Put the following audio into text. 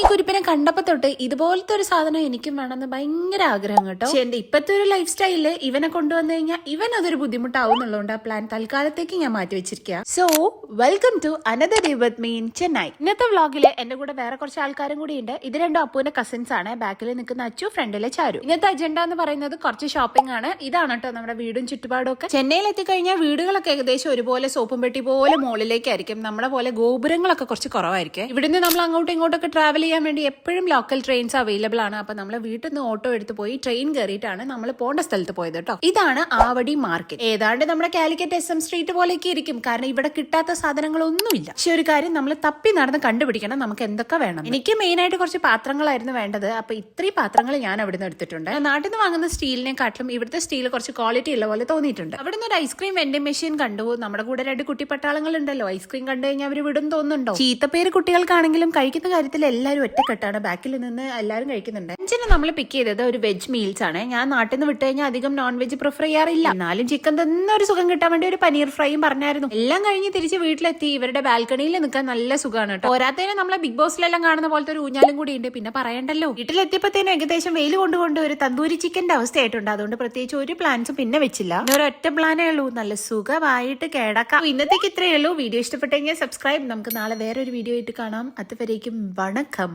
ഈ കുരിപ്പിനെ കണ്ടപ്പോ തൊട്ട് ഇതുപോലത്തെ ഒരു സാധനം എനിക്കും വേണമെന്ന് ഭയങ്കര ആഗ്രഹം കേട്ടോ. പക്ഷെ എന്റെ ഇപ്പത്തെ ഒരു ലൈഫ് സ്റ്റൈലില് ഇവനെ കൊണ്ടുവന്നു കഴിഞ്ഞാൽ ഇവൻ അതൊരു ബുദ്ധിമുട്ടാവും എന്നുള്ളതുകൊണ്ട് ആ പ്ലാൻ തൽക്കാലത്തേക്ക് ഞാൻ മാറ്റി വെച്ചിരിക്കുക. So welcome to another day with me in Chennai. ഇന്നത്തെ വ്ളോഗില് എന്റെ കൂടെ വേറെ കുറച്ച് ആൾക്കാരും കൂടി ഉണ്ട്. ഇത് രണ്ടും അപ്പുവിന്റെ കസിൻസ് ആണ്. ബാക്കിൽ നിൽക്കുന്ന അച്ചു, ഫ്രണ്ടിലെ ചാരു. ഇന്നത്തെ അജണ്ട എന്ന് പറയുന്നത് കുറച്ച് ഷോപ്പിംഗ് ആണ്. ഇതാണ് കേട്ടോ നമ്മുടെ വീടും ചുറ്റുപാടും ഒക്കെ. ചെന്നൈയിൽ എത്തിക്കഴിഞ്ഞാൽ വീടുകളൊക്കെ ഏകദേശം ഒരുപോലെ സോപ്പും പെട്ടി പോലെ മുകളിലേക്കായിരിക്കും. നമ്മളെ പോലെ ഗോപുരങ്ങളൊക്കെ കുറച്ച് കുറവായിരിക്കും. ഇവിടുന്ന് നമ്മൾ അങ്ങോട്ടും ഇങ്ങോട്ടൊക്കെ ട്രാവൽ ചെയ്യാൻ വേണ്ടി എപ്പോഴും ലോക്കൽ ട്രെയിൻസ് അവൈലബിൾ ആണ്. അപ്പൊ നമ്മൾ വീട്ടിൽ നിന്ന് ഓട്ടോ എടുത്ത് പോയി ട്രെയിൻ കയറിയിട്ടാണ് നമ്മൾ പോകേണ്ട സ്ഥലത്ത് പോയത് കേട്ടോ. ഇതാണ് ആവടി മാർക്കറ്റ്. ഏതാണ്ട് നമ്മുടെ കാലിക്കറ്റ് SM സ്ട്രീറ്റ് പോലെയൊക്കെ ഇരിക്കും. കാരണം ഇവിടെ കിട്ടാത്ത സാധനങ്ങളൊന്നുമില്ല. പക്ഷെ ഒരു കാര്യം നമ്മൾ തപ്പി നടന്ന് കണ്ടുപിടിക്കണം നമുക്ക് എന്തൊക്കെ വേണം. എനിക്ക് മെയിൻ ആയിട്ട് കുറച്ച് പാത്രങ്ങളായിരുന്നു വേണ്ടത്. അപ്പൊ ഇത്രയും പാത്രങ്ങൾ ഞാൻ അവിടെ നിന്ന് എടുത്തിട്ടുണ്ട്. നാട്ടിൽ നിന്ന് വാങ്ങുന്ന സ്റ്റീലിനെക്കാട്ടിലും ഇവിടുത്തെ സ്റ്റീൽ കുറച്ച് ക്വാളിറ്റി ഉള്ള പോലെ തോന്നിയിട്ടുണ്ട്. അവിടെ നിന്ന് ഒരു ഐസ്ക്രീം വെൻഡിംഗ് മെഷീൻ കണ്ടു. നമ്മുടെ കൂടെ 2 കുട്ടി പട്ടാളങ്ങൾ ഉണ്ടല്ലോ. ഐസ്ക്രീം കണ്ടു കഴിഞ്ഞാൽ അവർ വിടും തോന്നുന്നുണ്ടോ? ചീത്തപ്പേര് കുട്ടികൾക്കാണെങ്കിലും കഴിക്കുന്ന കാര്യത്തിൽ എല്ലാവരും ഒറ്റക്കെട്ടാണ്. ബാക്കിൽ നിന്ന് എല്ലാവരും കഴിക്കുന്നുണ്ട്. അഞ്ചിന് നമ്മൾ പിക്ക് ചെയ്തത് ഒരു വെജ് മീൽസ് ആണ്. ഞാൻ നാട്ടിൽ നിന്ന് വിട്ട് കഴിഞ്ഞാൽ അധികം നോൺ വെജ് പ്രിഫർ ചെയ്യാറില്ല. എന്നാലും ചിക്കൻ തന്നെ ഒരു സുഖം കിട്ടാൻ വേണ്ടി ഒരു പനീർ ഫ്രൈയും പറഞ്ഞായിരുന്നു. എല്ലാം കഴിഞ്ഞ് തിരിച്ച് വീട്ടിലെത്തി. ഇവരുടെ ബാൽക്കണിയിൽ നിൽക്കാൻ നല്ല സുഖമാണ് കേട്ടോ. പോരാത്തതിന് നമ്മളെ ബിഗ് ബോസിലെല്ലാം കാണുന്ന പോലത്തെ ഒരു ഊഞ്ഞാലും കൂടി ഉണ്ട്. പിന്നെ പറയണ്ടല്ലോ, വീട്ടിലെത്തിയപ്പോഴത്തേനും ഏകദേശം വെയിൽ കൊണ്ടുകൊണ്ട് ഒരു തന്തൂരി ചിക്കന്റെ അവസ്ഥയായിട്ടുണ്ട്. അതുകൊണ്ട് പ്രത്യേകിച്ച് ഒരു പ്ലാൻസും പിന്നെ വെച്ചില്ല. ഒരൊറ്റ പ്ലാനേ ഉള്ളൂ, നല്ല സുഖമായിട്ട് കിടക്കാം. ഇന്നത്തേക്ക് ഇത്രയേ ഉള്ളൂ. വീഡിയോ ഇഷ്ടപ്പെട്ടെങ്കിൽ സബ്സ്ക്രൈബ്. നമുക്ക് നാളെ വേറൊരു വീഡിയോ ആയിട്ട് കാണാം. അതുവരേക്കും വണക്കം.